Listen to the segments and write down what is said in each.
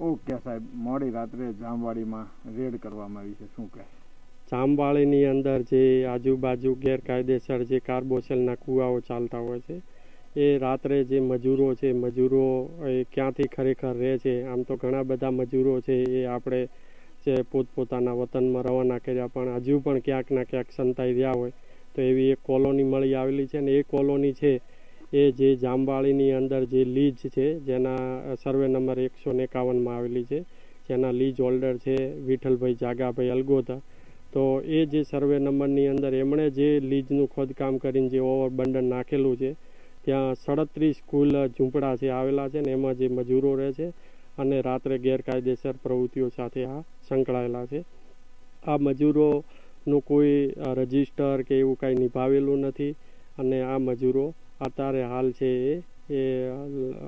Okay સાહેબ, મોડી રાત્રે જામવાડીમાં રેડ કરવામાં આવી છે, શું કહે? જામવાડીની અંદર જે આજુબાજુ ગેરકાયદેસર જે કાર્બોસેલના કૂવાઓ ચાલતા હોય છે, એ રાત્રે જે મજૂરો છે, મજૂરો એ ક્યાંથી ખરેખર રહે છે. આમ તો ઘણા બધા મજૂરો છે એ આપણે જે પોતપોતાના વતનમાં રવાના કર્યા, પણ હજુ પણ ક્યાંક ના ક્યાંક સંતાઈ રહ્યા હોય તો એવી એક કોલોની મળી આવેલી છે. અને એ કોલોની છે એ જે જામવાડીની અંદર જે લીજ છે, જેના સર્વે નંબર 151માં આવેલી છે, જેના લીજ હોલ્ડર છે વિઠ્ઠલભાઈ જાગાભાઈ અલગોતા. તો એ જે સર્વે નંબરની અંદર એમણે જે લીજનું ખોદકામ કરીને જે ઓવરબંડર નાખેલું છે, ત્યાં 37 કુલ ઝૂંપડા છે આવેલા છે, ને એમાં જે મજૂરો રહે છે અને રાત્રે ગેરકાયદેસર પ્રવૃત્તિઓ સાથે આ સંકળાયેલા છે. આ મજૂરોનું કોઈ રજિસ્ટર કે એવું કાંઈ નિભાવેલું નથી, અને આ મજૂરો અત્યારે હાલ છે એ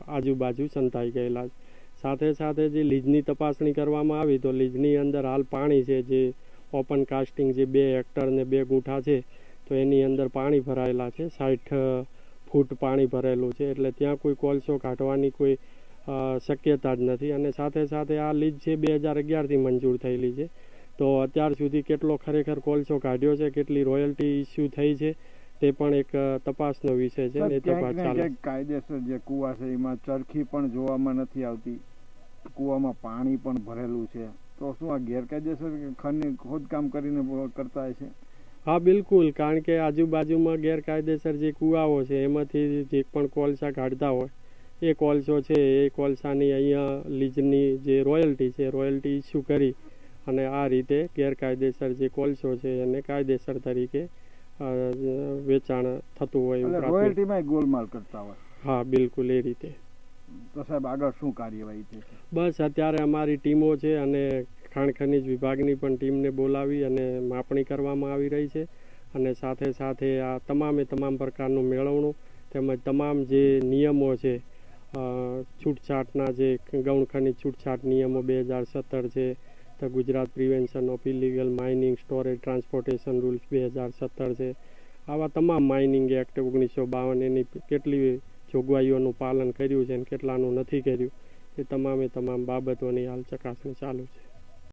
આજુબાજુ સંતાઈ ગયેલા છે. સાથે સાથે જે લીજની તપાસણી કરવામાં આવી તો લીજની અંદર હાલ પાણી છે, જે ઓપન કાસ્ટિંગ જે 2 હેક્ટર ને 2 ગુંઠા છે, તો એની અંદર પાણી ભરાયેલા છે, 60 ફૂટ પાણી ભરેલું છે, એટલે ત્યાં કોઈ કોલસો કાઢવાની કોઈ શક્યતા જ નથી. અને સાથે સાથે આ લીજ છે 2011થી મંજૂર થયેલી છે, તો અત્યાર સુધી કેટલો ખરેખર કોલસો કાઢ્યો છે, કેટલી રોયલ્ટી ઇસ્યુ થઈ છે, તે પણ એક તપાસનો વિષય છે. ને તપાસ ચાલે. કાયદેસર જે કુવા છે એમાં ચરખી પણ જોવામાં નથી આવતી, કુવામાં પાણી પણ ભરેલું છે, તો શું આ ગેરકાયદેસર ખોદકામ કરીને કરતા છે? હા બિલકુલ, કારણ કે આજુબાજુમાં ગેરકાયદેસર જે કુવાઓ છે એમાંથી જે પણ કોલસા કાઢતા હોય એ કોલસો છે એ કોલસાની અહીંયા લીજની જે રોયલ્ટી છે, રોયલ્ટી ઇસ્યુ કરી અને આ રીતે ગેરકાયદેસર જે કોલસો છે એને કાયદેસર તરીકે વેચાણ થતું હોય. રોયલ્ટીમાં ગોલમાલ કરતા હોય? હા બિલકુલ, એ રીતે. તો સાહેબ આગળ શું કાર્યવાહી છે? બસ અત્યારે અમારી ટીમો છે અને ખાણ ખનીજ વિભાગની પણ ટીમને બોલાવી અને માપણી કરવામાં આવી રહી છે. અને સાથે સાથે આ તમામ પ્રકારનું મેળવણું તેમજ તમામ જે નિયમો છે, છૂટછાટના જે ગૌણ ખનીજ છૂટછાટ નિયમો 2017 છે, તો Gujarat prevention of illegal mining storage transportation rules 2017 છે, આવા તમામ માઇનિંગ એક્ટ 1952 એની કેટલી જોગવાઈઓનું પાલન કર્યું છે અને કેટલાનું નથી કર્યું, એ તમામ બાબતોની હાલ ચકાસણી ચાલુ છે.